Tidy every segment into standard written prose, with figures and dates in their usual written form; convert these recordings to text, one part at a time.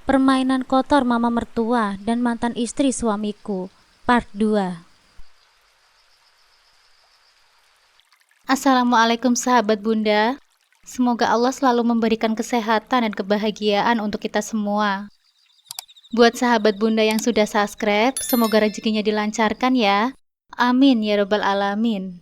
Permainan kotor mama mertua dan mantan istri suamiku, part 2. Assalamualaikum sahabat Bunda. Semoga Allah selalu memberikan kesehatan dan kebahagiaan untuk kita semua. Buat sahabat Bunda yang sudah subscribe, semoga rezekinya dilancarkan ya. Amin ya robbal alamin.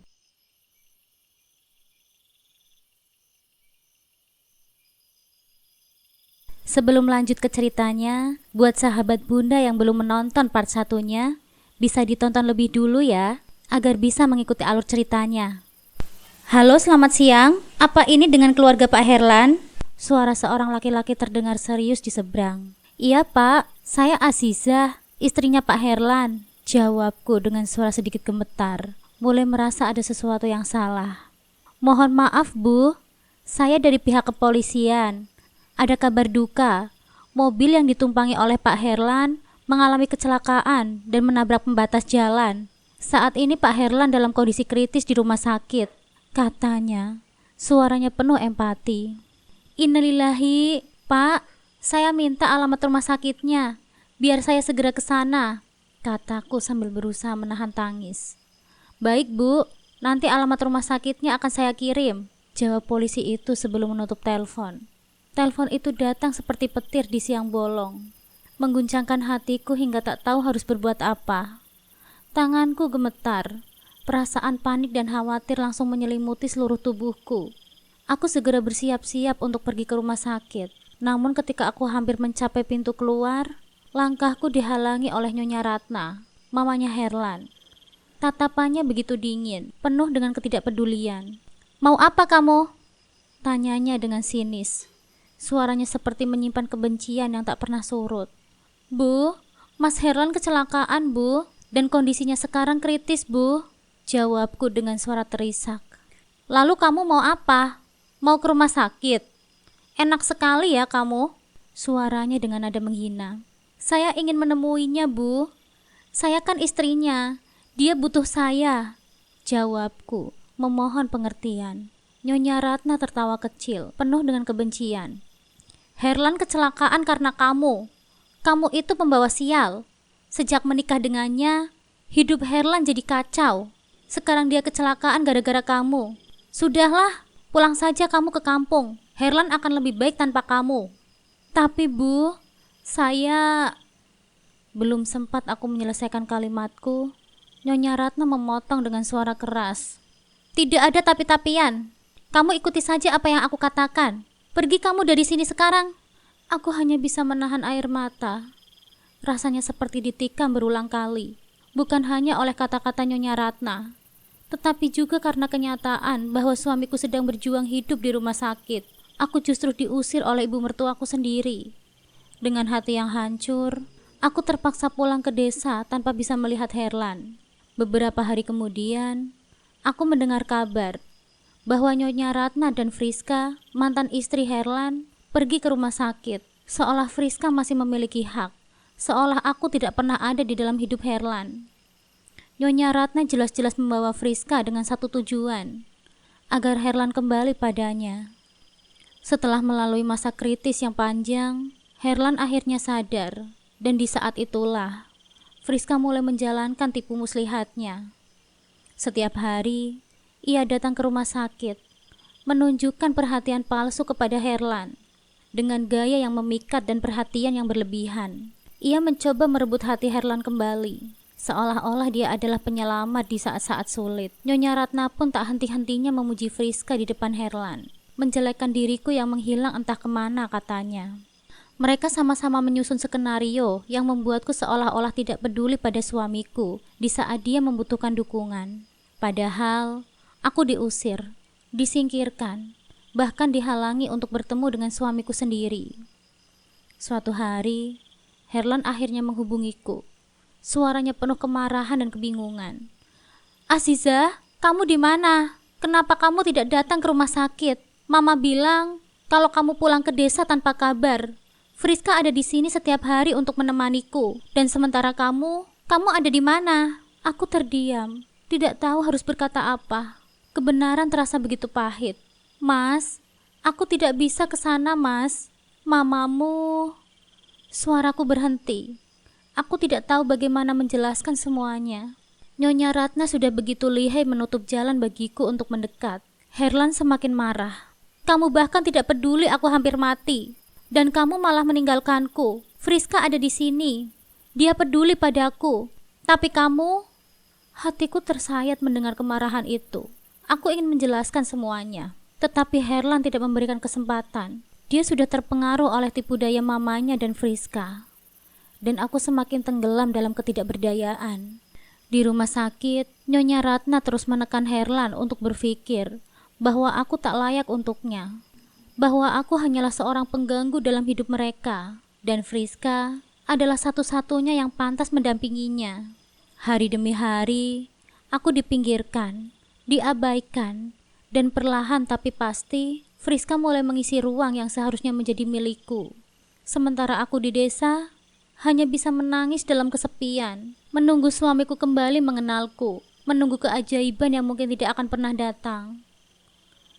Sebelum lanjut ke ceritanya, buat sahabat Bunda yang belum menonton part satunya, bisa ditonton lebih dulu ya, agar bisa mengikuti alur ceritanya. Halo, selamat siang. Apa ini dengan keluarga Pak Herlan? Suara seorang laki-laki terdengar serius di seberang. Iya Pak, saya Azizah, istrinya Pak Herlan. Jawabku dengan suara sedikit gemetar, mulai merasa ada sesuatu yang salah. Mohon maaf Bu, saya dari pihak kepolisian. Ada kabar duka, mobil yang ditumpangi oleh Pak Herlan mengalami kecelakaan dan menabrak pembatas jalan. Saat ini Pak Herlan dalam kondisi kritis di rumah sakit, katanya. Suaranya penuh empati. Innalillahi, Pak, saya minta alamat rumah sakitnya, biar saya segera ke sana, kataku sambil berusaha menahan tangis. Baik Bu, nanti alamat rumah sakitnya akan saya kirim, jawab polisi itu sebelum menutup telepon. Telepon itu datang seperti petir di siang bolong, mengguncangkan hatiku hingga tak tahu harus berbuat apa. Tanganku gemetar, perasaan panik dan khawatir langsung menyelimuti seluruh tubuhku. Aku segera bersiap-siap untuk pergi ke rumah sakit. Namun ketika aku hampir mencapai pintu keluar, langkahku dihalangi oleh Nyonya Ratna, mamanya Herlan. Tatapannya begitu dingin, penuh dengan ketidakpedulian. Mau apa kamu? Tanyanya dengan sinis. Suaranya seperti menyimpan kebencian yang tak pernah surut. Bu, Mas Herlan kecelakaan Bu, dan kondisinya sekarang kritis Bu, jawabku dengan suara terisak. Lalu kamu mau apa? Mau ke rumah sakit? Enak sekali ya kamu, suaranya dengan nada menghina. Saya ingin menemuinya Bu, saya kan istrinya, dia butuh saya, jawabku, memohon pengertian. Nyonya Ratna tertawa kecil, penuh dengan kebencian. Herlan kecelakaan karena kamu. Kamu itu pembawa sial. Sejak menikah dengannya, hidup Herlan jadi kacau. Sekarang dia kecelakaan gara-gara kamu. Sudahlah, pulang saja kamu ke kampung. Herlan akan lebih baik tanpa kamu. Tapi Bu, saya... Belum sempat aku menyelesaikan kalimatku, Nyonya Ratna memotong dengan suara keras. Tidak ada tapi-tapian. Kamu ikuti saja apa yang aku katakan. Pergi kamu dari sini sekarang. Aku hanya bisa menahan air mata. Rasanya seperti ditikam berulang kali. Bukan hanya oleh kata-kata Nyonya Ratna, tetapi juga karena kenyataan bahwa suamiku sedang berjuang hidup di rumah sakit. Aku justru diusir oleh ibu mertuaku sendiri. Dengan hati yang hancur, aku terpaksa pulang ke desa tanpa bisa melihat Herlan. Beberapa hari kemudian, aku mendengar kabar bahwa Nyonya Ratna dan Friska, mantan istri Herlan, pergi ke rumah sakit. Seolah Friska masih memiliki hak, seolah aku tidak pernah ada di dalam hidup Herlan. Nyonya Ratna jelas-jelas membawa Friska dengan satu tujuan, agar Herlan kembali padanya. Setelah melalui masa kritis yang panjang, Herlan akhirnya sadar, dan di saat itulah Friska mulai menjalankan tipu muslihatnya. Setiap hari, ia datang ke rumah sakit, menunjukkan perhatian palsu kepada Herlan. Dengan gaya yang memikat dan perhatian yang berlebihan, ia mencoba merebut hati Herlan kembali, seolah-olah dia adalah penyelamat di saat-saat sulit. Nyonya Ratna pun tak henti-hentinya memuji Friska di depan Herlan, menjelekkan diriku yang menghilang entah kemana katanya. Mereka sama-sama menyusun skenario yang membuatku seolah-olah tidak peduli pada suamiku di saat dia membutuhkan dukungan. Padahal aku diusir, disingkirkan, bahkan dihalangi untuk bertemu dengan suamiku sendiri. Suatu hari, Herlan akhirnya menghubungiku. Suaranya penuh kemarahan dan kebingungan. Azizah, kamu di mana? Kenapa kamu tidak datang ke rumah sakit? Mama bilang kalau kamu pulang ke desa tanpa kabar. Friska ada di sini setiap hari untuk menemaniku, dan sementara kamu ada di mana? Aku terdiam, tidak tahu harus berkata apa. Kebenaran terasa begitu pahit. Mas, aku tidak bisa ke sana, Mas. Mamamu... Suaraku berhenti. Aku tidak tahu bagaimana menjelaskan semuanya. Nyonya Ratna sudah begitu lihai menutup jalan bagiku untuk mendekat. Herlan semakin marah. Kamu bahkan tidak peduli aku hampir mati. Dan kamu malah meninggalkanku. Friska ada di sini. Dia peduli padaku. Tapi kamu... Hatiku tersayat mendengar kemarahan itu. Aku ingin menjelaskan semuanya. Tetapi Herlan tidak memberikan kesempatan. Dia sudah terpengaruh oleh tipu daya mamanya dan Friska. Dan aku semakin tenggelam dalam ketidakberdayaan. Di rumah sakit, Nyonya Ratna terus menekan Herlan untuk berpikir bahwa aku tak layak untuknya. Bahwa aku hanyalah seorang pengganggu dalam hidup mereka. Dan Friska adalah satu-satunya yang pantas mendampinginya. Hari demi hari, aku dipinggirkan, diabaikan, dan perlahan tapi pasti, Friska mulai mengisi ruang yang seharusnya menjadi milikku. Sementara aku di desa, hanya bisa menangis dalam kesepian, menunggu suamiku kembali mengenalku, menunggu keajaiban yang mungkin tidak akan pernah datang.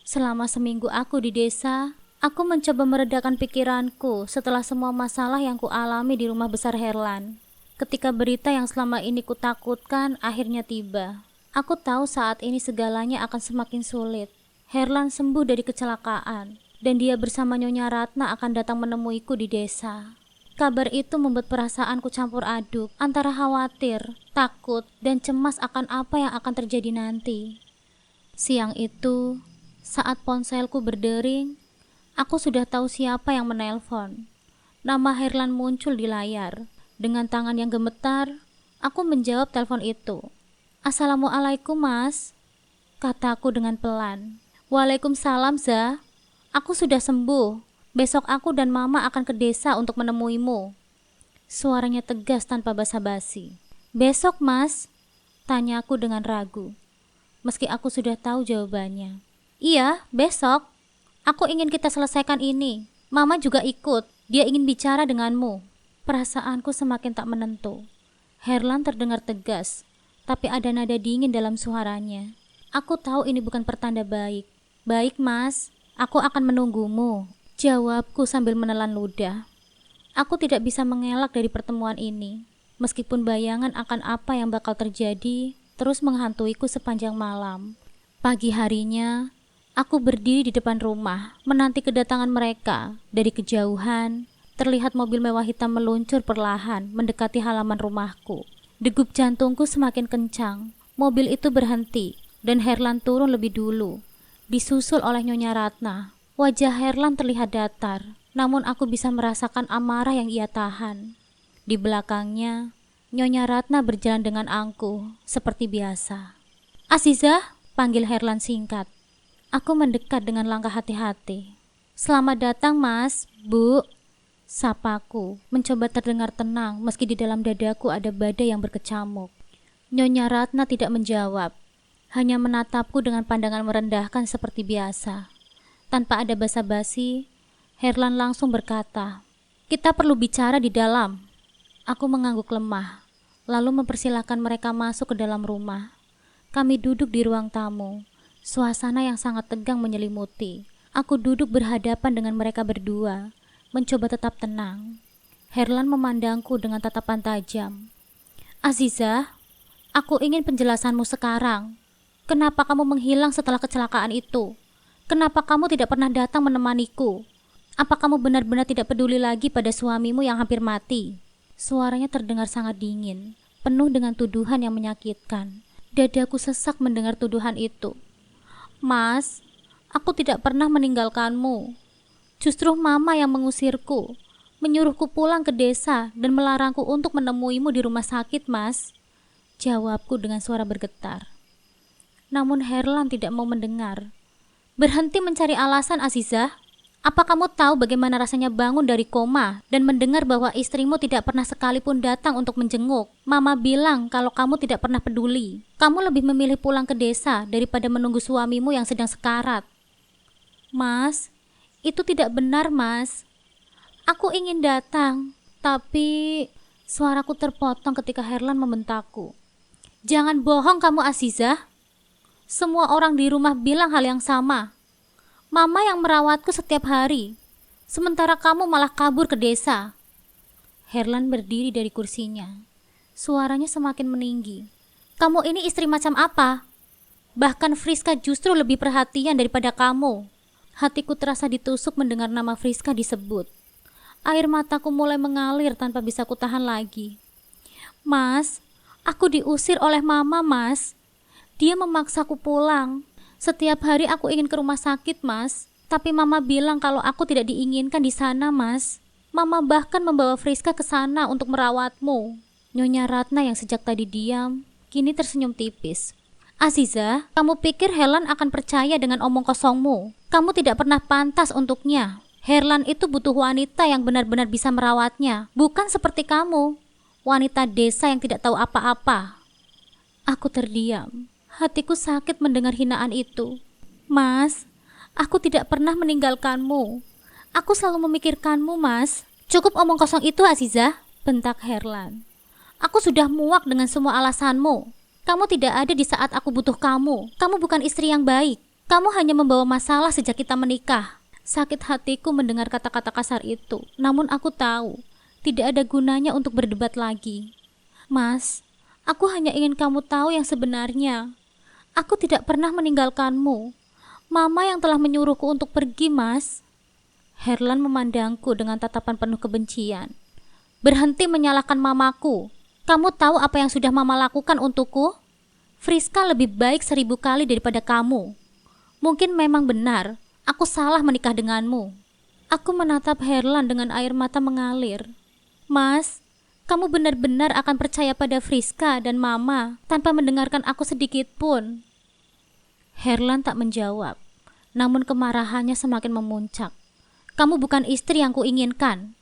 Selama seminggu aku di desa, aku mencoba meredakan pikiranku setelah semua masalah yang kualami di rumah besar Herlan. Ketika berita yang selama ini kutakutkan akhirnya tiba. Aku tahu saat ini segalanya akan semakin sulit. Herlan sembuh dari kecelakaan, dan dia bersama Nyonya Ratna akan datang menemuiku di desa. Kabar itu membuat perasaanku campur aduk antara khawatir, takut, dan cemas akan apa yang akan terjadi nanti. Siang itu, saat ponselku berdering, aku sudah tahu siapa yang menelpon. Nama Herlan muncul di layar. Dengan tangan yang gemetar, aku menjawab telepon itu. Assalamualaikum mas, kataku dengan pelan. Waalaikumsalam Zah, aku sudah sembuh. Besok aku dan mama akan ke desa untuk menemuimu. Suaranya tegas tanpa basa-basi. Besok mas? Tanyaku dengan ragu. Meski aku sudah tahu jawabannya. Iya, besok. Aku ingin kita selesaikan ini. Mama juga ikut, dia ingin bicara denganmu. Perasaanku semakin tak menentu. Herlan terdengar tegas, tapi ada nada dingin dalam suaranya. Aku tahu ini bukan pertanda baik. Baik mas, aku akan menunggumu, jawabku sambil menelan ludah. Aku tidak bisa mengelak dari pertemuan ini, meskipun bayangan akan apa yang bakal terjadi terus menghantuiku sepanjang malam. Pagi harinya, aku berdiri di depan rumah, menanti kedatangan mereka. Dari kejauhan, terlihat mobil mewah hitam meluncur perlahan mendekati halaman rumahku. Degup jantungku semakin kencang. Mobil itu berhenti dan Herlan turun lebih dulu, disusul oleh Nyonya Ratna. Wajah Herlan terlihat datar, namun aku bisa merasakan amarah yang ia tahan. Di belakangnya, Nyonya Ratna berjalan dengan angkuh, seperti biasa. Azizah, panggil Herlan singkat. Aku mendekat dengan langkah hati-hati. Selamat datang mas, bu. Sapaku, mencoba terdengar tenang meski di dalam dadaku ada badai yang berkecamuk. Nyonya Ratna tidak menjawab, hanya menatapku dengan pandangan merendahkan seperti biasa. Tanpa ada basa-basi, Herlan langsung berkata, kita perlu bicara di dalam. Aku mengangguk lemah, lalu mempersilahkan mereka masuk ke dalam rumah. Kami duduk di ruang tamu, suasana yang sangat tegang menyelimuti. Aku duduk berhadapan dengan mereka berdua, mencoba tetap tenang. Herlan memandangku dengan tatapan tajam. Azizah, aku ingin penjelasanmu sekarang. Kenapa kamu menghilang setelah kecelakaan itu? Kenapa kamu tidak pernah datang menemaniku? Apa kamu benar-benar tidak peduli lagi pada suamimu yang hampir mati? Suaranya terdengar sangat dingin, penuh dengan tuduhan yang menyakitkan. Dadaku sesak mendengar tuduhan itu. Mas, aku tidak pernah meninggalkanmu. Justru mama yang mengusirku, menyuruhku pulang ke desa dan melarangku untuk menemuimu di rumah sakit, mas. Jawabku dengan suara bergetar. Namun Herlan tidak mau mendengar. Berhenti mencari alasan, Azizah. Apa kamu tahu bagaimana rasanya bangun dari koma dan mendengar bahwa istrimu tidak pernah sekalipun datang untuk menjenguk? Mama bilang kalau kamu tidak pernah peduli. Kamu lebih memilih pulang ke desa daripada menunggu suamimu yang sedang sekarat. Mas, itu tidak benar, mas. Aku ingin datang, tapi suaraku terpotong ketika Herlan membentakku. Jangan bohong kamu, Azizah. Semua orang di rumah bilang hal yang sama. Mama yang merawatku setiap hari, sementara kamu malah kabur ke desa. Herlan berdiri dari kursinya. Suaranya semakin meninggi. Kamu ini istri macam apa? Bahkan Friska justru lebih perhatian daripada kamu. Hatiku terasa ditusuk mendengar nama Friska disebut. Air mataku mulai mengalir tanpa bisa kutahan lagi. Mas, aku diusir oleh mama, Mas. Dia memaksaku pulang. Setiap hari aku ingin ke rumah sakit, Mas. Tapi mama bilang kalau aku tidak diinginkan di sana, Mas. Mama bahkan membawa Friska ke sana untuk merawatmu. Nyonya Ratna yang sejak tadi diam, kini tersenyum tipis. Aziza, kamu pikir Herlan akan percaya dengan omong kosongmu? Kamu tidak pernah pantas untuknya. Herlan itu butuh wanita yang benar-benar bisa merawatnya, bukan seperti kamu, wanita desa yang tidak tahu apa-apa. Aku terdiam. Hatiku sakit mendengar hinaan itu. Mas, aku tidak pernah meninggalkanmu. Aku selalu memikirkanmu, Mas. Cukup omong kosong itu, Aziza, bentak Herlan. Aku sudah muak dengan semua alasanmu. Kamu tidak ada di saat aku butuh kamu. Kamu bukan istri yang baik. Kamu hanya membawa masalah sejak kita menikah. Sakit hatiku mendengar kata-kata kasar itu. Namun aku tahu, tidak ada gunanya untuk berdebat lagi. Mas, aku hanya ingin kamu tahu yang sebenarnya. Aku tidak pernah meninggalkanmu. Mama yang telah menyuruhku untuk pergi, Mas. Herlan memandangku dengan tatapan penuh kebencian. Berhenti menyalahkan mamaku. Kamu tahu apa yang sudah mama lakukan untukku? Friska lebih baik 1000 kali daripada kamu. Mungkin memang benar, aku salah menikah denganmu. Aku menatap Herlan dengan air mata mengalir. Mas, kamu benar-benar akan percaya pada Friska dan mama tanpa mendengarkan aku sedikit pun? Herlan tak menjawab, namun kemarahannya semakin memuncak. Kamu bukan istri yang kuinginkan.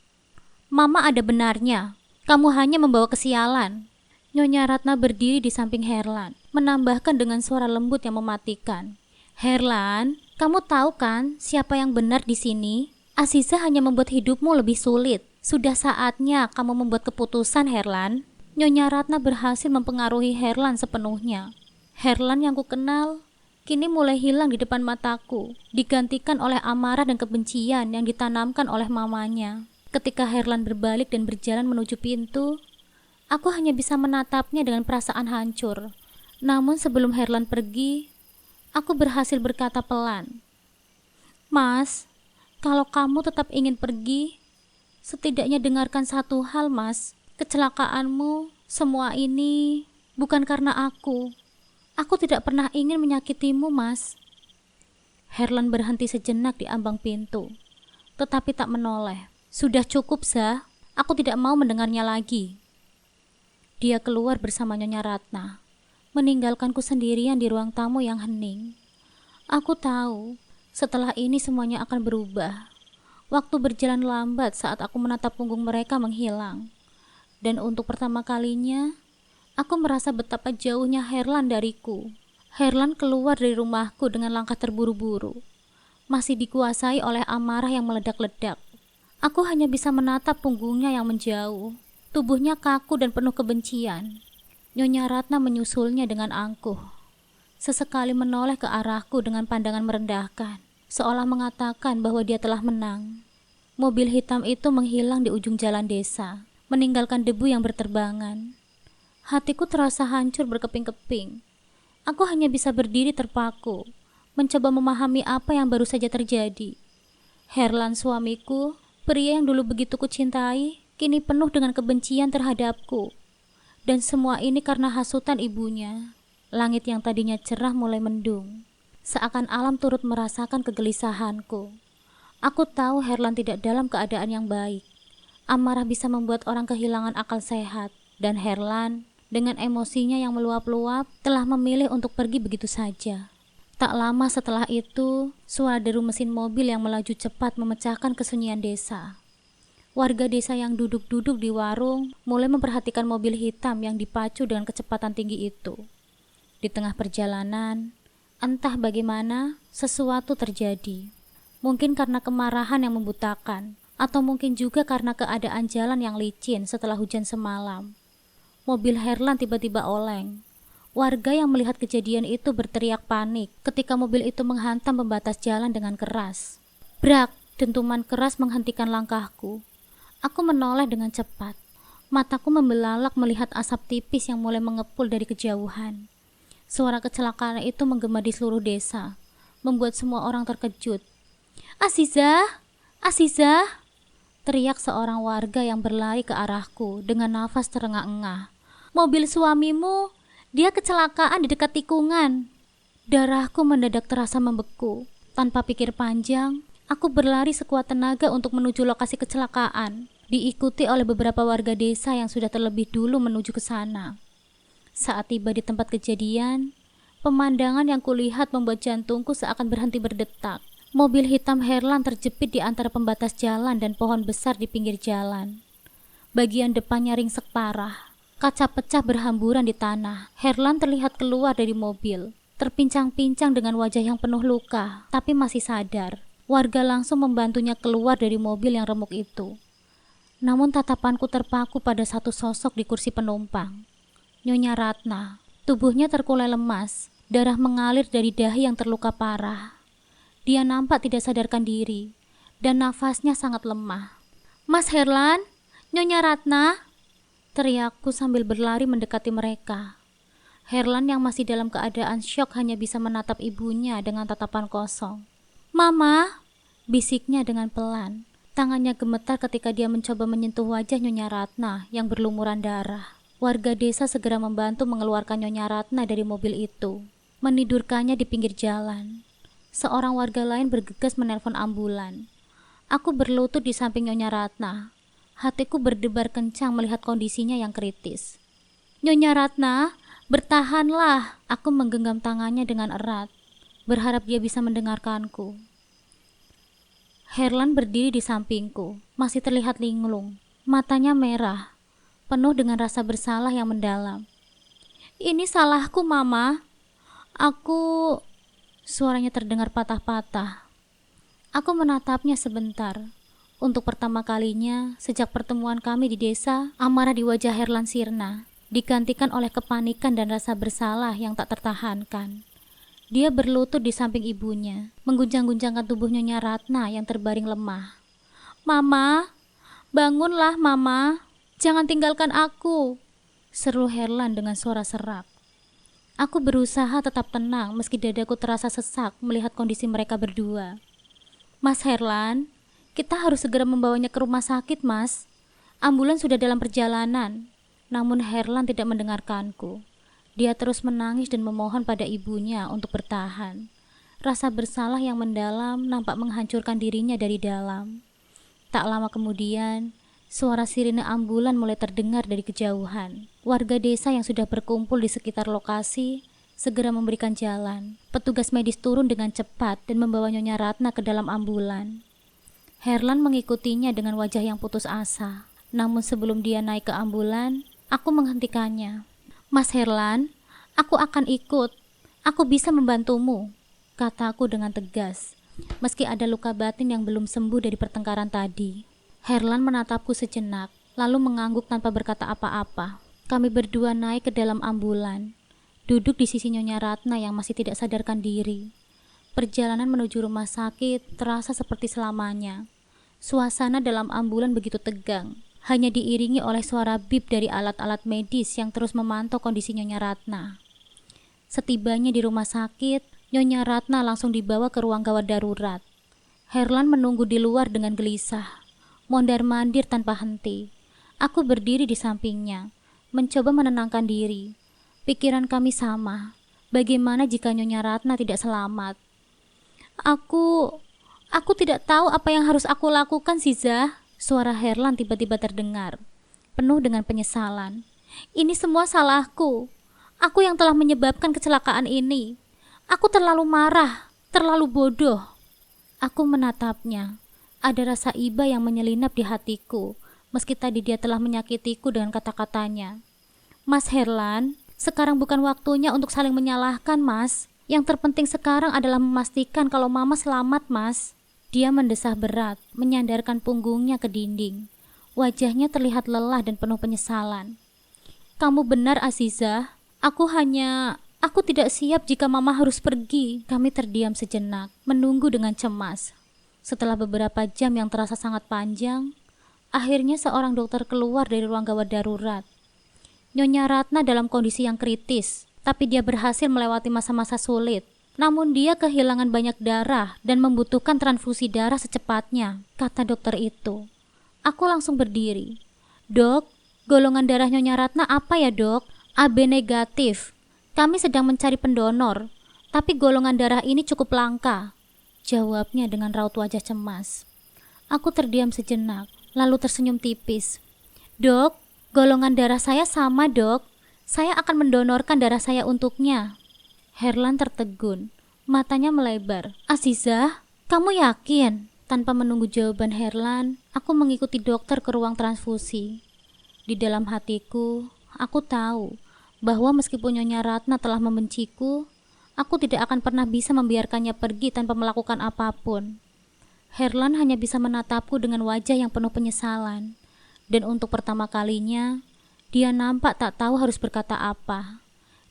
Mama ada benarnya. Kamu hanya membawa kesialan. Nyonya Ratna berdiri di samping Herlan, menambahkan dengan suara lembut yang mematikan. Herlan, kamu tahu kan siapa yang benar di sini? Aziza hanya membuat hidupmu lebih sulit. Sudah saatnya kamu membuat keputusan, Herlan. Nyonya Ratna berhasil mempengaruhi Herlan sepenuhnya. Herlan yang kukenal kini mulai hilang di depan mataku, digantikan oleh amarah dan kebencian yang ditanamkan oleh mamanya. Ketika Herlan berbalik dan berjalan menuju pintu, aku hanya bisa menatapnya dengan perasaan hancur. Namun sebelum Herlan pergi, aku berhasil berkata pelan, Mas, kalau kamu tetap ingin pergi, setidaknya dengarkan satu hal, Mas. Kecelakaanmu, semua ini bukan karena aku. Aku tidak pernah ingin menyakitimu, Mas. Herlan berhenti sejenak di ambang pintu, tetapi tak menoleh. Sudah cukup, Zah. Aku tidak mau mendengarnya lagi. Dia keluar bersama Nyonya Ratna, meninggalkanku sendirian di ruang tamu yang hening. Aku tahu, setelah ini semuanya akan berubah. Waktu berjalan lambat saat aku menatap punggung mereka menghilang. Dan untuk pertama kalinya, aku merasa betapa jauhnya Herlan dariku. Herlan keluar dari rumahku dengan langkah terburu-buru, masih dikuasai oleh amarah yang meledak-ledak. Aku hanya bisa menatap punggungnya yang menjauh. Tubuhnya kaku dan penuh kebencian. Nyonya Ratna menyusulnya dengan angkuh. Sesekali menoleh ke arahku dengan pandangan merendahkan, seolah mengatakan bahwa dia telah menang. Mobil hitam itu menghilang di ujung jalan desa, meninggalkan debu yang berterbangan. Hatiku terasa hancur berkeping-keping. Aku hanya bisa berdiri terpaku, mencoba memahami apa yang baru saja terjadi. Herlan suamiku, pria yang dulu begitu kucintai, kini penuh dengan kebencian terhadapku. Dan semua ini karena hasutan ibunya. Langit yang tadinya cerah mulai mendung. Seakan alam turut merasakan kegelisahanku. Aku tahu Herlan tidak dalam keadaan yang baik. Amarah bisa membuat orang kehilangan akal sehat. Dan Herlan, dengan emosinya yang meluap-luap, telah memilih untuk pergi begitu saja. Tak lama setelah itu, suara deru mesin mobil yang melaju cepat memecahkan kesunyian desa. Warga desa yang duduk-duduk di warung mulai memperhatikan mobil hitam yang dipacu dengan kecepatan tinggi itu. Di tengah perjalanan, entah bagaimana, sesuatu terjadi. Mungkin karena kemarahan yang membutakan, atau mungkin juga karena keadaan jalan yang licin setelah hujan semalam. Mobil Herlan tiba-tiba oleng. Warga yang melihat kejadian itu berteriak panik ketika mobil itu menghantam pembatas jalan dengan keras. Brak, dentuman keras menghentikan langkahku. Aku menoleh dengan cepat. Mataku membelalak melihat asap tipis yang mulai mengepul dari kejauhan. Suara kecelakaan itu menggema di seluruh desa, membuat semua orang terkejut. "Azizah! Azizah!" teriak seorang warga yang berlari ke arahku dengan nafas terengah-engah. "Mobil suamimu, dia kecelakaan di dekat tikungan." Darahku mendadak terasa membeku. Tanpa pikir panjang, aku berlari sekuat tenaga untuk menuju lokasi kecelakaan, diikuti oleh beberapa warga desa yang sudah terlebih dulu menuju ke sana. Saat tiba di tempat kejadian, pemandangan yang kulihat membuat jantungku seakan berhenti berdetak. Mobil hitam Herlan terjepit di antara pembatas jalan dan pohon besar di pinggir jalan. Bagian depannya ringsek parah. Kaca pecah berhamburan di tanah. Herlan terlihat keluar dari mobil, terpincang-pincang dengan wajah yang penuh luka, tapi masih sadar. Warga langsung membantunya keluar dari mobil yang remuk itu. Namun tatapanku terpaku pada satu sosok di kursi penumpang. Nyonya Ratna. Tubuhnya terkulai lemas, darah mengalir dari dahi yang terluka parah. Dia nampak tidak sadarkan diri, dan nafasnya sangat lemah. "Mas Herlan, Nyonya Ratna!" teriakku sambil berlari mendekati mereka. Herlan yang masih dalam keadaan syok hanya bisa menatap ibunya dengan tatapan kosong. "Mama!" bisiknya dengan pelan. Tangannya gemetar ketika dia mencoba menyentuh wajah Nyonya Ratna yang berlumuran darah. Warga desa segera membantu mengeluarkan Nyonya Ratna dari mobil itu, menidurkannya di pinggir jalan. Seorang warga lain bergegas menelpon ambulan. Aku berlutut di samping Nyonya Ratna. Hatiku berdebar kencang melihat kondisinya yang kritis. "Nyonya Ratna, bertahanlah!" Aku menggenggam tangannya dengan erat, berharap dia bisa mendengarkanku. Herlan berdiri di sampingku, masih terlihat linglung. Matanya merah, penuh dengan rasa bersalah yang mendalam. "Ini salahku, Mama. Aku..." Suaranya terdengar patah-patah. Aku menatapnya sebentar. Untuk pertama kalinya sejak pertemuan kami di desa, amarah di wajah Herlan sirna, digantikan oleh kepanikan dan rasa bersalah yang tak tertahankan. Dia berlutut di samping ibunya, mengguncang-guncangkan tubuh Nyonya Ratna yang terbaring lemah. "Mama, bangunlah Mama, jangan tinggalkan aku," seru Herlan dengan suara serak. Aku berusaha tetap tenang meski dadaku terasa sesak melihat kondisi mereka berdua. "Mas Herlan, kita harus segera membawanya ke rumah sakit, Mas. Ambulans sudah dalam perjalanan." Namun Herlan tidak mendengarkanku. Dia terus menangis dan memohon pada ibunya untuk bertahan. Rasa bersalah yang mendalam nampak menghancurkan dirinya dari dalam. Tak lama kemudian, suara sirine ambulan mulai terdengar dari kejauhan. Warga desa yang sudah berkumpul di sekitar lokasi segera memberikan jalan. Petugas medis turun dengan cepat dan membawa Nyonya Ratna ke dalam ambulan. Herlan mengikutinya dengan wajah yang putus asa. Namun sebelum dia naik ke ambulan, aku menghentikannya. "Mas Herlan, aku akan ikut. Aku bisa membantumu," kataku dengan tegas, meski ada luka batin yang belum sembuh dari pertengkaran tadi. Herlan menatapku sejenak, lalu mengangguk tanpa berkata apa-apa. Kami berdua naik ke dalam ambulan, duduk di sisi Nyonya Ratna yang masih tidak sadarkan diri. Perjalanan menuju rumah sakit terasa seperti selamanya. Suasana dalam ambulan begitu tegang, hanya diiringi oleh suara bip dari alat-alat medis yang terus memantau kondisi Nyonya Ratna. Setibanya di rumah sakit, Nyonya Ratna langsung dibawa ke ruang gawat darurat. Herlan menunggu di luar dengan gelisah, mondar-mandir tanpa henti. Aku berdiri di sampingnya, mencoba menenangkan diri. Pikiran kami sama. Bagaimana jika Nyonya Ratna tidak selamat? Aku tidak tahu apa yang harus aku lakukan, Ziza. Suara Herlan tiba-tiba terdengar, penuh dengan penyesalan. "Ini semua salahku. Aku yang telah menyebabkan kecelakaan ini. Aku terlalu marah, terlalu bodoh." Aku menatapnya. Ada rasa iba yang menyelinap di hatiku, meski tadi dia telah menyakitiku dengan kata-katanya. "Mas Herlan, sekarang bukan waktunya untuk saling menyalahkan, Mas. Yang terpenting sekarang adalah memastikan kalau Mama selamat, Mas." Dia mendesah berat, menyandarkan punggungnya ke dinding. Wajahnya terlihat lelah dan penuh penyesalan. "Kamu benar, Azizah. Aku tidak siap jika Mama harus pergi." Kami terdiam sejenak, menunggu dengan cemas. Setelah beberapa jam yang terasa sangat panjang, Akhirnya seorang dokter keluar dari ruang gawat darurat. Nyonya Ratna dalam kondisi yang kritis, tapi dia berhasil melewati masa-masa sulit. Namun dia kehilangan banyak darah dan membutuhkan transfusi darah secepatnya, kata dokter itu. Aku langsung berdiri. Dok, golongan darah Nyonya Ratna apa ya dok? AB negatif. Kami sedang mencari pendonor, tapi golongan darah ini cukup langka, jawabnya dengan raut wajah cemas. Aku terdiam sejenak, lalu tersenyum tipis. Dok, golongan darah saya sama dok. Saya akan mendonorkan darah saya untuknya. Herlan tertegun, matanya melebar. Azizah, kamu yakin? Tanpa menunggu jawaban Herlan, aku mengikuti dokter ke ruang transfusi. Di dalam hatiku, aku tahu bahwa meskipun Nyonya Ratna telah membenciku, aku tidak akan pernah bisa membiarkannya pergi tanpa melakukan apapun. Herlan hanya bisa menatapku dengan wajah yang penuh penyesalan, dan untuk pertama kalinya, dia nampak tak tahu harus berkata apa.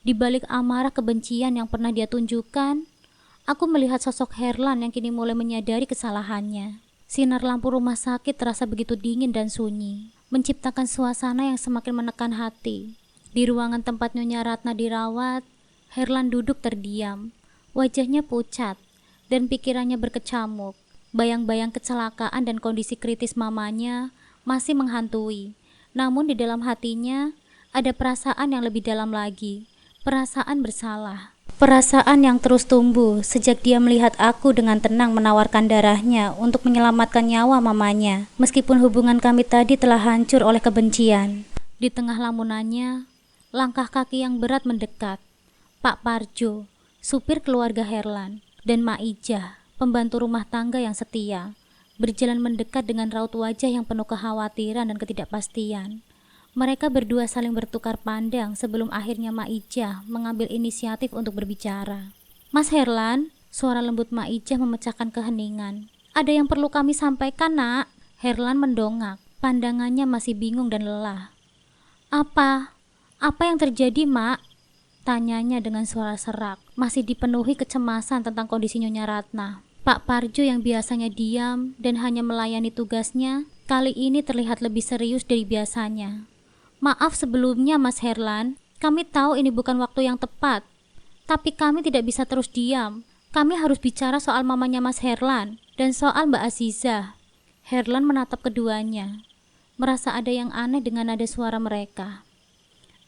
Di balik amarah kebencian yang pernah dia tunjukkan, aku melihat sosok Herlan yang kini mulai menyadari kesalahannya. Sinar lampu rumah sakit terasa begitu dingin dan sunyi, menciptakan suasana yang semakin menekan hati. Di ruangan tempat Nyonya Ratna dirawat, Herlan duduk terdiam. Wajahnya pucat, dan pikirannya berkecamuk. Bayang-bayang kecelakaan dan kondisi kritis mamanya masih menghantui. Namun di dalam hatinya, ada perasaan yang lebih dalam lagi. Perasaan bersalah. Perasaan yang terus tumbuh sejak dia melihat aku dengan tenang menawarkan darahnya untuk menyelamatkan nyawa mamanya, meskipun hubungan kami tadi telah hancur oleh kebencian. Di tengah lamunannya, langkah kaki yang berat mendekat. Pak Parjo, supir keluarga Herlan, dan Mak Ijah, pembantu rumah tangga yang setia, berjalan mendekat dengan raut wajah yang penuh kekhawatiran dan ketidakpastian. Mereka berdua saling bertukar pandang sebelum akhirnya Mak Ijah mengambil inisiatif untuk berbicara. Mas Herlan, suara lembut Mak Ijah memecahkan keheningan. Ada yang perlu kami sampaikan, nak? Herlan mendongak, pandangannya masih bingung dan lelah. Apa? Apa yang terjadi, Mak? Tanyanya dengan suara serak, masih dipenuhi kecemasan tentang kondisi Nyonya Ratna. Pak Parjo yang biasanya diam dan hanya melayani tugasnya, kali ini terlihat lebih serius dari biasanya. Maaf sebelumnya Mas Herlan, kami tahu ini bukan waktu yang tepat. Tapi kami tidak bisa terus diam. Kami harus bicara soal mamanya Mas Herlan dan soal Mbak Azizah. Herlan menatap keduanya, merasa ada yang aneh dengan nada suara mereka.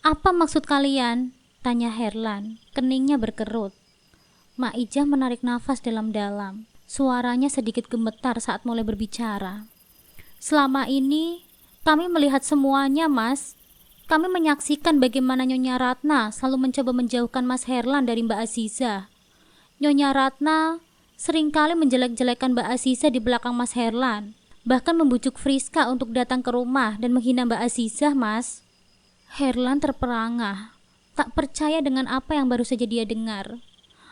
Apa maksud kalian? Tanya Herlan, keningnya berkerut. Mak Ijah menarik nafas dalam-dalam. Suaranya sedikit gemetar saat mulai berbicara. Selama ini, kami melihat semuanya, Mas. Kami menyaksikan bagaimana Nyonya Ratna selalu mencoba menjauhkan Mas Herlan dari Mbak Azizah. Nyonya Ratna seringkali menjelek-jelekan Mbak Azizah di belakang Mas Herlan, bahkan membujuk Friska untuk datang ke rumah dan menghina Mbak Azizah, Mas. Herlan terperangah, tak percaya dengan apa yang baru saja dia dengar.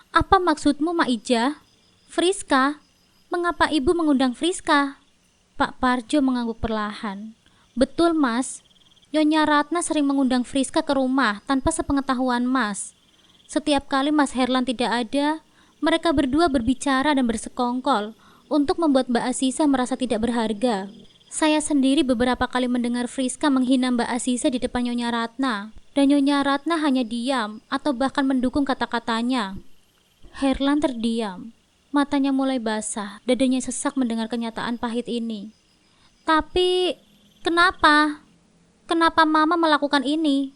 Apa maksudmu, Mak Ijah? Friska? Mengapa ibu mengundang Friska? Pak Parjo mengangguk perlahan. Betul, Mas. Nyonya Ratna sering mengundang Friska ke rumah tanpa sepengetahuan Mas. Setiap kali Mas Herlan tidak ada, mereka berdua berbicara dan bersekongkol untuk membuat Mbak Azizah merasa tidak berharga. Saya sendiri beberapa kali mendengar Friska menghina Mbak Azizah di depan Nyonya Ratna, dan Nyonya Ratna hanya diam atau bahkan mendukung kata-katanya. Herlan terdiam, matanya mulai basah, dadanya sesak mendengar kenyataan pahit ini. Tapi, kenapa? Kenapa Mama melakukan ini?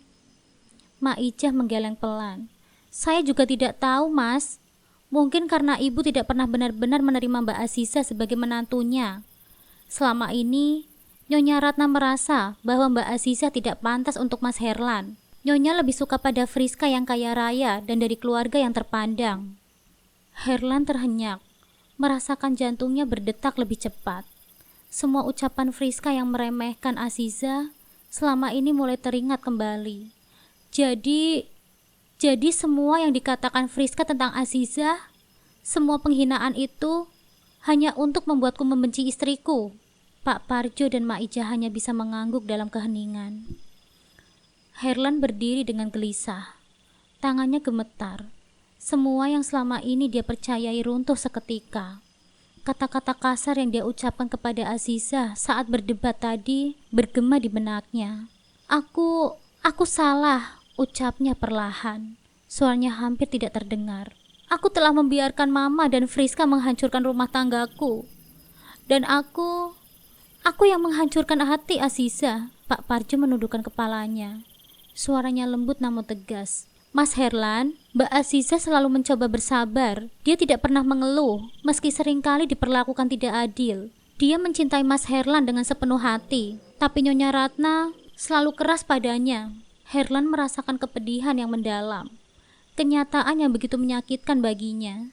Mak Ijah menggeleng pelan. Saya juga tidak tahu, Mas. Mungkin karena ibu tidak pernah benar-benar menerima Mbak Azizah sebagai menantunya. Selama ini, Nyonya Ratna merasa bahwa Mbak Azizah tidak pantas untuk Mas Herlan. Nyonya lebih suka pada Friska yang kaya raya dan dari keluarga yang terpandang. Herlan terhenyak, merasakan jantungnya berdetak lebih cepat. Semua ucapan Friska yang meremehkan Azizah selama ini mulai teringat kembali. Jadi semua yang dikatakan Friska tentang Azizah, semua penghinaan itu hanya untuk membuatku membenci istriku. Pak Parjo dan Mak Ijah hanya bisa mengangguk dalam keheningan. Herlan berdiri dengan gelisah. Tangannya gemetar. Semua yang selama ini dia percayai runtuh seketika. Kata-kata kasar yang dia ucapkan kepada Aziza saat berdebat tadi bergema di benaknya. Aku salah, ucapnya perlahan. Suaranya hampir tidak terdengar. Aku telah membiarkan Mama dan Friska menghancurkan rumah tanggaku. Dan aku yang menghancurkan hati Aziza. Pak Parjo menundukkan kepalanya. Suaranya lembut namun tegas. Mas Herlan, Mbak Aziza selalu mencoba bersabar. Dia tidak pernah mengeluh, meski seringkali diperlakukan tidak adil. Dia mencintai Mas Herlan dengan sepenuh hati, tapi Nyonya Ratna selalu keras padanya. Herlan merasakan kepedihan yang mendalam. Kenyataan yang begitu menyakitkan baginya.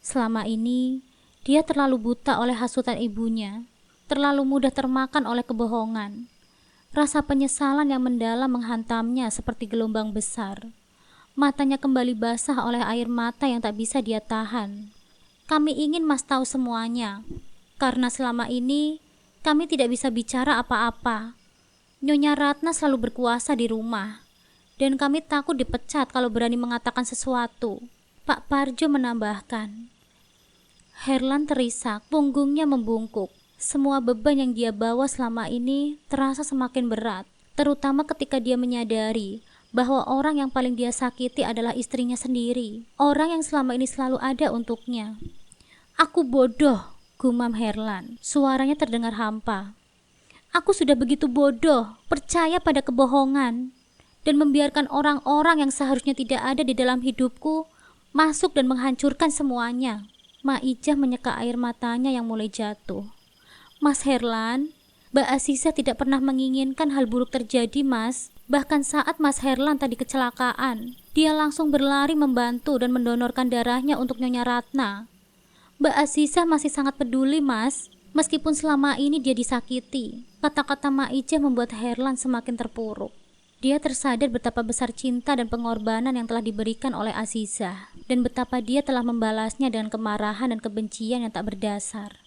Selama ini, dia terlalu buta oleh hasutan ibunya, terlalu mudah termakan oleh kebohongan. Rasa penyesalan yang mendalam menghantamnya seperti gelombang besar. Matanya kembali basah oleh air mata yang tak bisa dia tahan. Kami ingin Mas tahu semuanya, karena selama ini kami tidak bisa bicara apa-apa. Nyonya Ratna selalu berkuasa di rumah, dan kami takut dipecat kalau berani mengatakan sesuatu. Pak Parjo menambahkan. Herlan terisak, punggungnya membungkuk. Semua beban yang dia bawa selama ini terasa semakin berat, terutama ketika dia menyadari bahwa orang yang paling dia sakiti adalah istrinya sendiri, orang yang selama ini selalu ada untuknya. Aku bodoh, gumam Herlan. Suaranya terdengar hampa. Aku sudah begitu bodoh, percaya pada kebohongan, dan membiarkan orang-orang yang seharusnya tidak ada di dalam hidupku masuk dan menghancurkan semuanya. Maijah menyeka air matanya yang mulai jatuh. Mas Herlan, Mbak Aziza tidak pernah menginginkan hal buruk terjadi, Mas. Bahkan saat Mas Herlan tadi kecelakaan, dia langsung berlari membantu dan mendonorkan darahnya untuk Nyonya Ratna. Mbak Aziza masih sangat peduli, Mas, meskipun selama ini dia disakiti. Kata-kata Maijah membuat Herlan semakin terpuruk. Dia tersadar betapa besar cinta dan pengorbanan yang telah diberikan oleh Aziza, dan betapa dia telah membalasnya dengan kemarahan dan kebencian yang tak berdasar.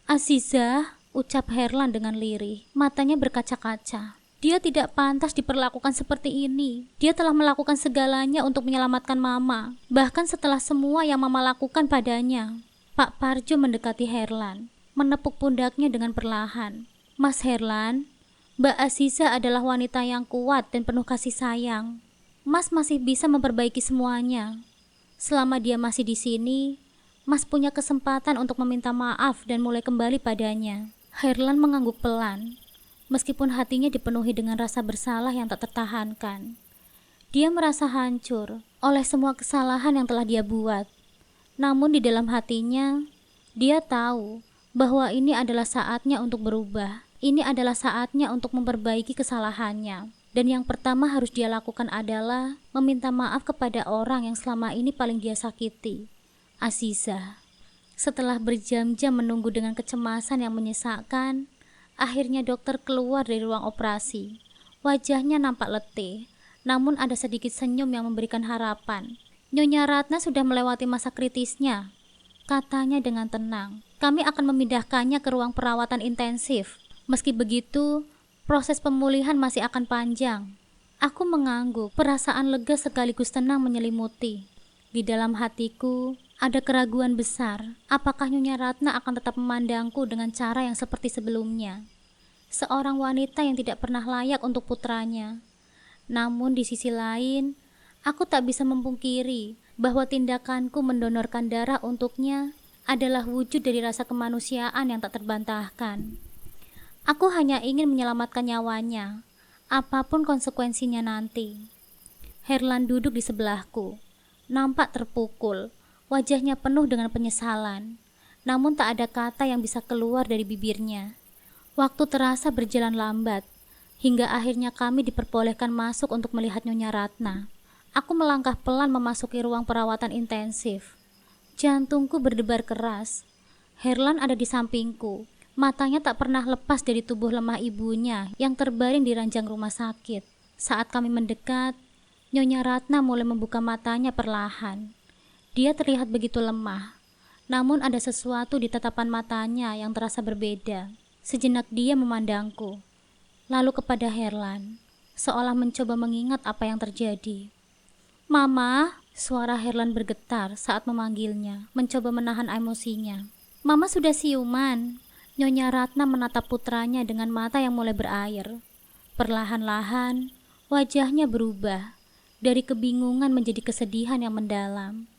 Aziza, ucap Herlan dengan lirih, matanya berkaca-kaca. Dia tidak pantas diperlakukan seperti ini. Dia telah melakukan segalanya untuk menyelamatkan Mama, bahkan setelah semua yang Mama lakukan padanya. Pak Parjo mendekati Herlan, menepuk pundaknya dengan perlahan. Mas Herlan, Mbak Aziza adalah wanita yang kuat dan penuh kasih sayang. Mas masih bisa memperbaiki semuanya. Selama dia masih di sini, Mas punya kesempatan untuk meminta maaf dan mulai kembali padanya. Herlan mengangguk pelan. Meskipun hatinya dipenuhi dengan rasa bersalah yang tak tertahankan. Dia merasa hancur oleh semua kesalahan yang telah dia buat. Namun di dalam hatinya, dia tahu bahwa ini adalah saatnya untuk berubah. Ini adalah saatnya untuk memperbaiki kesalahannya. Dan yang pertama harus dia lakukan adalah meminta maaf kepada orang yang selama ini paling dia sakiti, Aziza. Setelah berjam-jam menunggu dengan kecemasan yang menyesakkan, akhirnya dokter keluar dari ruang operasi. Wajahnya nampak letih, namun ada sedikit senyum yang memberikan harapan. Nyonya Ratna sudah melewati masa kritisnya, katanya dengan tenang. Kami akan memindahkannya ke ruang perawatan intensif. Meski begitu, proses pemulihan masih akan panjang. Aku mengangguk, perasaan lega sekaligus tenang menyelimuti. Di dalam hatiku, ada keraguan besar, apakah Nyonya Ratna akan tetap memandangku dengan cara yang seperti sebelumnya. Seorang wanita yang tidak pernah layak untuk putranya. Namun di sisi lain, aku tak bisa memungkiri bahwa tindakanku mendonorkan darah untuknya adalah wujud dari rasa kemanusiaan yang tak terbantahkan. Aku hanya ingin menyelamatkan nyawanya, apapun konsekuensinya nanti. Herlan duduk di sebelahku, nampak terpukul. Wajahnya penuh dengan penyesalan, namun tak ada kata yang bisa keluar dari bibirnya. Waktu terasa berjalan lambat, hingga akhirnya kami diperbolehkan masuk untuk melihat Nyonya Ratna. Aku melangkah pelan memasuki ruang perawatan intensif. Jantungku berdebar keras. Herlan ada di sampingku. Matanya tak pernah lepas dari tubuh lemah ibunya yang terbaring di ranjang rumah sakit. Saat kami mendekat, Nyonya Ratna mulai membuka matanya perlahan. Dia terlihat begitu lemah, namun ada sesuatu di tatapan matanya yang terasa berbeda. Sejenak dia memandangku, lalu kepada Herlan, seolah mencoba mengingat apa yang terjadi. Mama, suara Herlan bergetar saat memanggilnya, mencoba menahan emosinya. Mama sudah siuman. Nyonya Ratna menatap putranya dengan mata yang mulai berair. Perlahan-lahan, wajahnya berubah. Dari kebingungan menjadi kesedihan yang mendalam.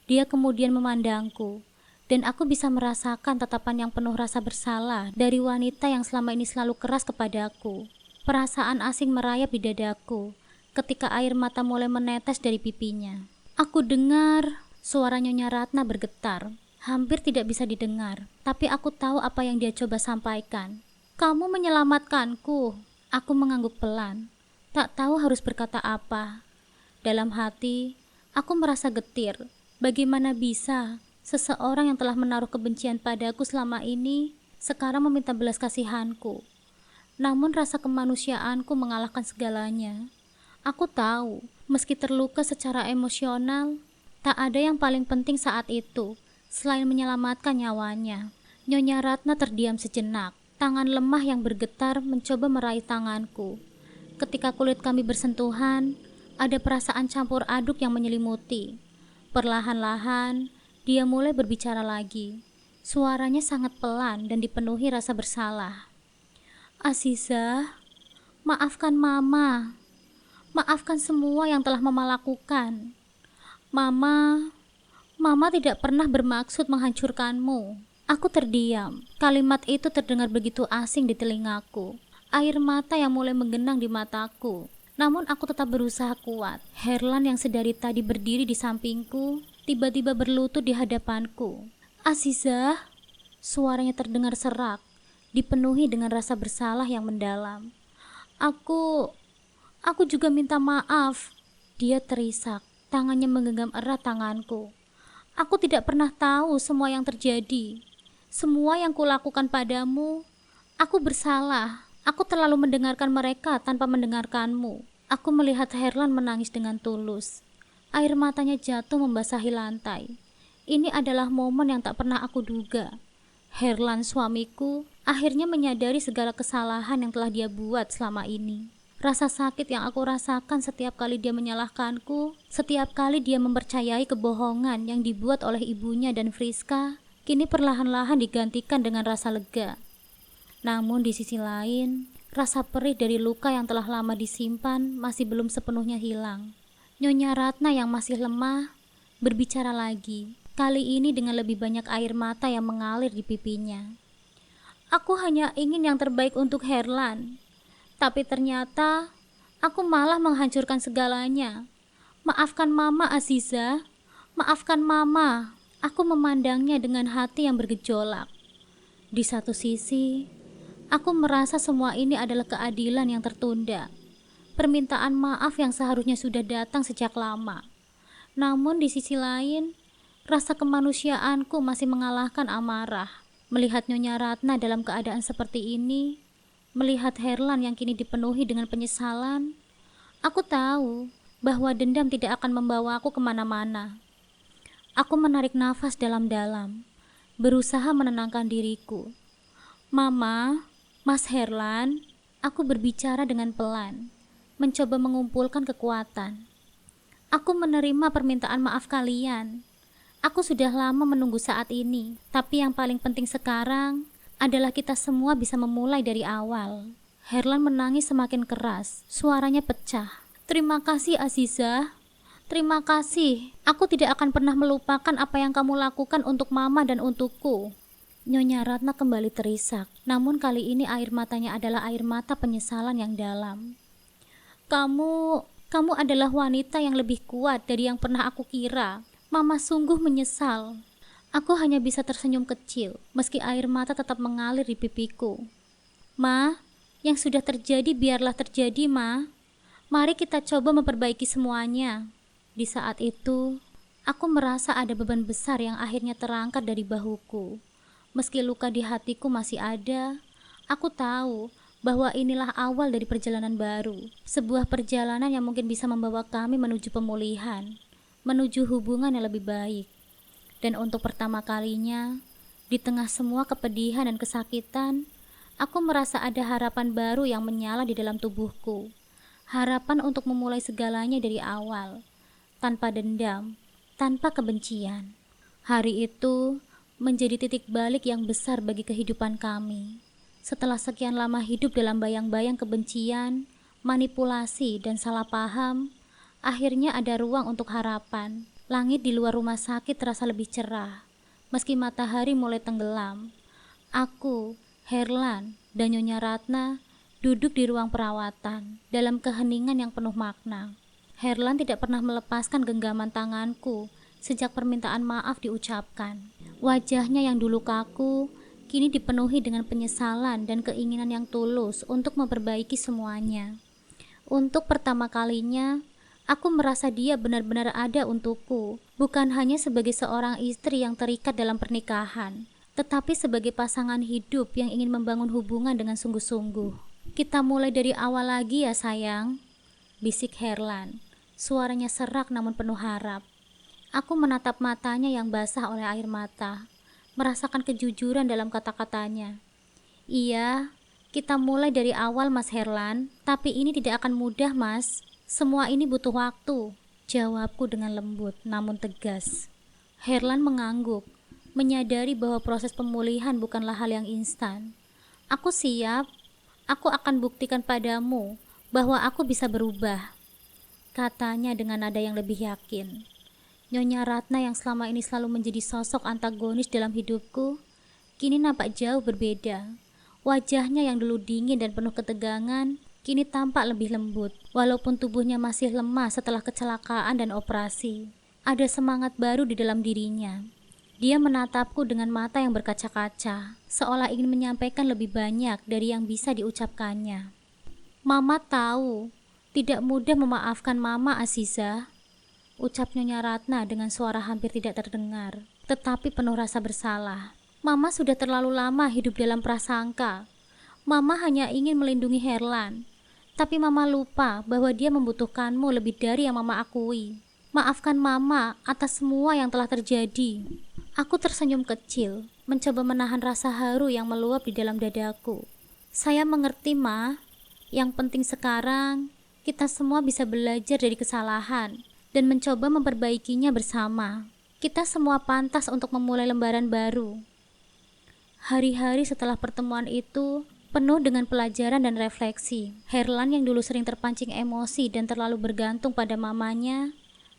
Dia kemudian memandangku, dan aku bisa merasakan tatapan yang penuh rasa bersalah dari wanita yang selama ini selalu keras kepadaku. Perasaan asing merayap di dadaku ketika air mata mulai menetes dari pipinya. Aku dengar suara Nyonya Ratna bergetar. Hampir tidak bisa didengar, tapi aku tahu apa yang dia coba sampaikan. Kamu menyelamatkanku. Aku mengangguk pelan, tak tahu harus berkata apa. Dalam hati, aku merasa getir. Bagaimana bisa seseorang yang telah menaruh kebencian padaku selama ini sekarang meminta belas kasihanku? Namun rasa kemanusiaanku mengalahkan segalanya. Aku tahu, meski terluka secara emosional, tak ada yang paling penting saat itu selain menyelamatkan nyawanya. Nyonya Ratna terdiam sejenak. Tangan lemah yang bergetar mencoba meraih tanganku. Ketika kulit kami bersentuhan, ada perasaan campur aduk yang menyelimuti. Perlahan-lahan, dia mulai berbicara lagi. Suaranya sangat pelan dan dipenuhi rasa bersalah. Azizah, maafkan Mama. Maafkan semua yang telah Mama lakukan. Mama tidak pernah bermaksud menghancurkanmu. Aku terdiam. Kalimat itu terdengar begitu asing di telingaku. Air mata yang mulai menggenang di mataku. Namun aku tetap berusaha kuat. Herlan yang sedari tadi berdiri di sampingku, tiba-tiba berlutut di hadapanku. Azizah, suaranya terdengar serak, dipenuhi dengan rasa bersalah yang mendalam. Aku juga minta maaf. Dia terisak, tangannya menggenggam erat tanganku. Aku tidak pernah tahu semua yang terjadi. Semua yang kulakukan padamu, aku bersalah. Aku terlalu mendengarkan mereka tanpa mendengarkanmu. Aku melihat Herlan menangis dengan tulus. Air matanya jatuh membasahi lantai. Ini adalah momen yang tak pernah aku duga. Herlan suamiku akhirnya menyadari segala kesalahan yang telah dia buat selama ini. Rasa sakit yang aku rasakan setiap kali dia menyalahkanku, setiap kali dia mempercayai kebohongan yang dibuat oleh ibunya dan Friska, kini perlahan-lahan digantikan dengan rasa lega. Namun di sisi lain, rasa perih dari luka yang telah lama disimpan masih belum sepenuhnya hilang. Nyonya Ratna yang masih lemah berbicara lagi, kali ini dengan lebih banyak air mata yang mengalir di pipinya. Aku hanya ingin yang terbaik untuk Herlan, tapi ternyata aku malah menghancurkan segalanya. Maafkan Mama, Azizah. Maafkan Mama. Aku memandangnya dengan hati yang bergejolak. Di satu sisi, aku merasa semua ini adalah keadilan yang tertunda. Permintaan maaf yang seharusnya sudah datang sejak lama. Namun di sisi lain, rasa kemanusiaanku masih mengalahkan amarah. Melihat Nyonya Ratna dalam keadaan seperti ini, melihat Herlan yang kini dipenuhi dengan penyesalan, aku tahu bahwa dendam tidak akan membawaku kemana-mana. Aku menarik nafas dalam-dalam, berusaha menenangkan diriku. Mama, Mas Herlan, aku berbicara dengan pelan, mencoba mengumpulkan kekuatan. Aku menerima permintaan maaf kalian. Aku sudah lama menunggu saat ini, tapi yang paling penting sekarang adalah kita semua bisa memulai dari awal. Herlan menangis semakin keras, suaranya pecah. Terima kasih Azizah. Terima kasih. Aku tidak akan pernah melupakan apa yang kamu lakukan untuk Mama dan untukku. Nyonya Ratna kembali terisak, namun kali ini air matanya adalah air mata penyesalan yang dalam. Kamu adalah wanita yang lebih kuat dari yang pernah aku kira. Mama sungguh menyesal. Aku hanya bisa tersenyum kecil, meski air mata tetap mengalir di pipiku. Ma, yang sudah terjadi biarlah terjadi, Ma. Mari kita coba memperbaiki semuanya. Di saat itu, aku merasa ada beban besar yang akhirnya terangkat dari bahuku. Meski luka di hatiku masih ada, aku tahu bahwa inilah awal dari perjalanan baru. Sebuah perjalanan yang mungkin bisa membawa kami menuju pemulihan, menuju hubungan yang lebih baik. Dan untuk pertama kalinya, di tengah semua kepedihan dan kesakitan, aku merasa ada harapan baru yang menyala di dalam tubuhku. Harapan untuk memulai segalanya dari awal, tanpa dendam, tanpa kebencian. Hari itu, menjadi titik balik yang besar bagi kehidupan kami. Setelah sekian lama hidup dalam bayang-bayang kebencian, manipulasi, dan salah paham, akhirnya ada ruang untuk harapan. Langit di luar rumah sakit terasa lebih cerah, meski matahari mulai tenggelam. Aku, Herlan, dan Nyonya Ratna duduk di ruang perawatan dalam keheningan yang penuh makna. Herlan tidak pernah melepaskan genggaman tanganku sejak permintaan maaf diucapkan. Wajahnya yang dulu kaku kini dipenuhi dengan penyesalan dan keinginan yang tulus untuk memperbaiki semuanya. Untuk pertama kalinya, aku merasa dia benar-benar ada untukku, bukan hanya sebagai seorang istri yang terikat dalam pernikahan, tetapi sebagai pasangan hidup yang ingin membangun hubungan dengan sungguh-sungguh. Kita mulai dari awal lagi ya sayang, bisik Herlan. Suaranya serak namun penuh harap. Aku menatap matanya yang basah oleh air mata, merasakan kejujuran dalam kata-katanya. Iya, kita mulai dari awal Mas Herlan, tapi ini tidak akan mudah Mas. Semua ini butuh waktu, jawabku dengan lembut namun tegas. Herlan mengangguk, menyadari bahwa proses pemulihan bukanlah hal yang instan. Aku siap, aku akan buktikan padamu bahwa aku bisa berubah, katanya dengan nada yang lebih yakin. Nyonya Ratna yang selama ini selalu menjadi sosok antagonis dalam hidupku, kini nampak jauh berbeda. Wajahnya yang dulu dingin dan penuh ketegangan, kini tampak lebih lembut. Walaupun tubuhnya masih lemah setelah kecelakaan dan operasi, ada semangat baru di dalam dirinya. Dia menatapku dengan mata yang berkaca-kaca, seolah ingin menyampaikan lebih banyak dari yang bisa diucapkannya. Mama tahu, tidak mudah memaafkan Mama Aziza, ucap Nyonya Ratna dengan suara hampir tidak terdengar, tetapi penuh rasa bersalah. Mama sudah terlalu lama hidup dalam prasangka. Mama hanya ingin melindungi Herlan, tapi Mama lupa bahwa dia membutuhkanmu lebih dari yang Mama akui. Maafkan Mama atas semua yang telah terjadi. Aku tersenyum kecil, mencoba menahan rasa haru yang meluap di dalam dadaku. Saya mengerti, Ma. Yang penting sekarang, kita semua bisa belajar dari kesalahan dan mencoba memperbaikinya bersama. Kita semua pantas untuk memulai lembaran baru. Hari-hari setelah pertemuan itu penuh dengan pelajaran dan refleksi. Herlan yang dulu sering terpancing emosi dan terlalu bergantung pada mamanya,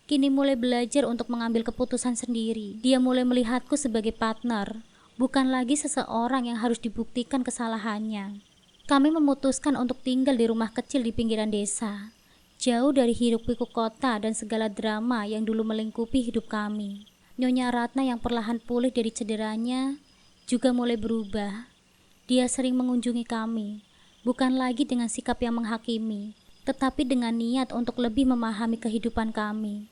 kini mulai belajar untuk mengambil keputusan sendiri. Dia mulai melihatku sebagai partner, bukan lagi seseorang yang harus dibuktikan kesalahannya. Kami memutuskan untuk tinggal di rumah kecil di pinggiran desa, jauh dari hiruk-pikuk kota dan segala drama yang dulu melingkupi hidup kami. Nyonya Ratna yang perlahan pulih dari cederanya juga mulai berubah. Dia sering mengunjungi kami, bukan lagi dengan sikap yang menghakimi, tetapi dengan niat untuk lebih memahami kehidupan kami.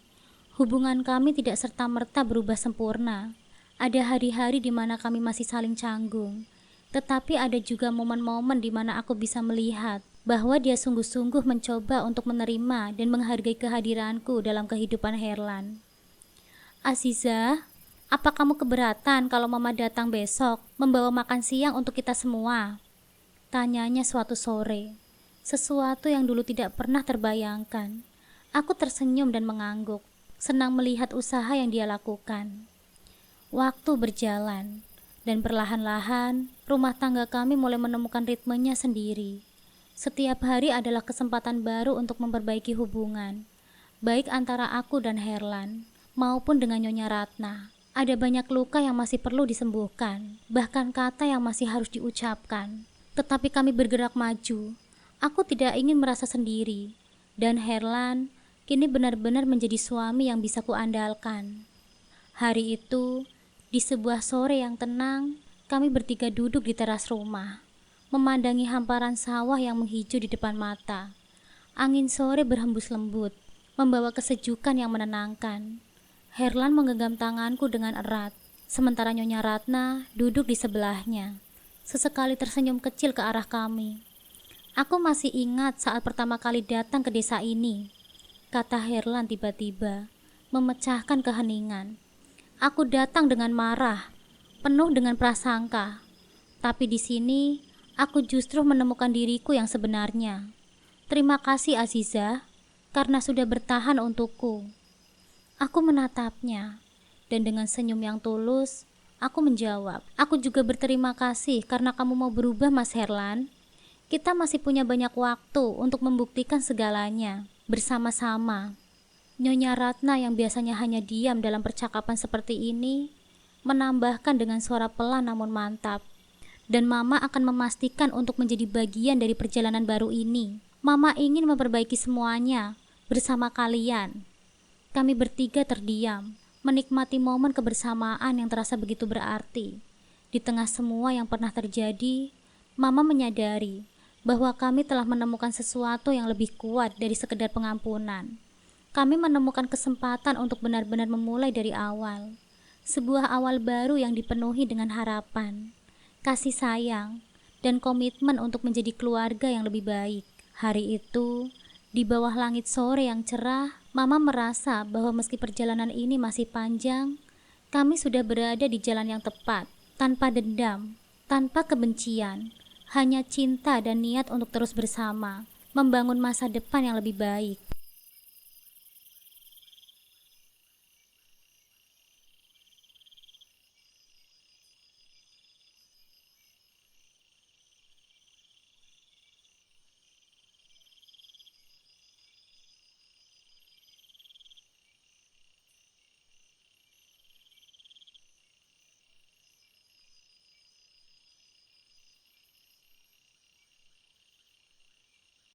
Hubungan kami tidak serta-merta berubah sempurna. Ada hari-hari di mana kami masih saling canggung, tetapi ada juga momen-momen di mana aku bisa melihat bahwa dia sungguh-sungguh mencoba untuk menerima dan menghargai kehadiranku dalam kehidupan Herlan. Aziza, apa kamu keberatan kalau Mama datang besok membawa makan siang untuk kita semua? Tanyanya suatu sore, sesuatu yang dulu tidak pernah terbayangkan. Aku tersenyum dan mengangguk, senang melihat usaha yang dia lakukan. Waktu berjalan, dan perlahan-lahan rumah tangga kami mulai menemukan ritmenya sendiri. Setiap hari adalah kesempatan baru untuk memperbaiki hubungan, baik antara aku dan Herlan, maupun dengan Nyonya Ratna. Ada banyak luka yang masih perlu disembuhkan, bahkan kata yang masih harus diucapkan. Tetapi kami bergerak maju. Aku tidak ingin merasa sendiri, dan Herlan kini benar-benar menjadi suami yang bisa kuandalkan. Hari itu, di sebuah sore yang tenang, kami bertiga duduk di teras rumah, memandangi hamparan sawah yang menghijau di depan mata. Angin sore berhembus lembut, membawa kesejukan yang menenangkan. Herlan menggenggam tanganku dengan erat, sementara Nyonya Ratna duduk di sebelahnya. Sesekali tersenyum kecil ke arah kami. Aku masih ingat saat pertama kali datang ke desa ini, kata Herlan tiba-tiba, memecahkan keheningan. Aku datang dengan marah, penuh dengan prasangka. Tapi di sini, aku justru menemukan diriku yang sebenarnya. Terima kasih Aziza, karena sudah bertahan untukku. Aku menatapnya, dan dengan senyum yang tulus, Aku menjawab, aku juga berterima kasih karena kamu mau berubah, Mas Herlan. Kita masih punya banyak waktu untuk membuktikan segalanya bersama-sama. Nyonya Ratna yang biasanya hanya diam dalam percakapan seperti ini, menambahkan dengan suara pelan namun mantap. Dan Mama akan memastikan untuk menjadi bagian dari perjalanan baru ini. Mama ingin memperbaiki semuanya bersama kalian. Kami bertiga terdiam, menikmati momen kebersamaan yang terasa begitu berarti. Di tengah semua yang pernah terjadi, Mama menyadari bahwa kami telah menemukan sesuatu yang lebih kuat dari sekedar pengampunan. Kami menemukan kesempatan untuk benar-benar memulai dari awal. Sebuah awal baru yang dipenuhi dengan harapan, kasih sayang, dan komitmen untuk menjadi keluarga yang lebih baik. Hari itu, di bawah langit sore yang cerah, Mama merasa bahwa meski perjalanan ini masih panjang, kami sudah berada di jalan yang tepat, tanpa dendam, tanpa kebencian, hanya cinta dan niat untuk terus bersama, membangun masa depan yang lebih baik.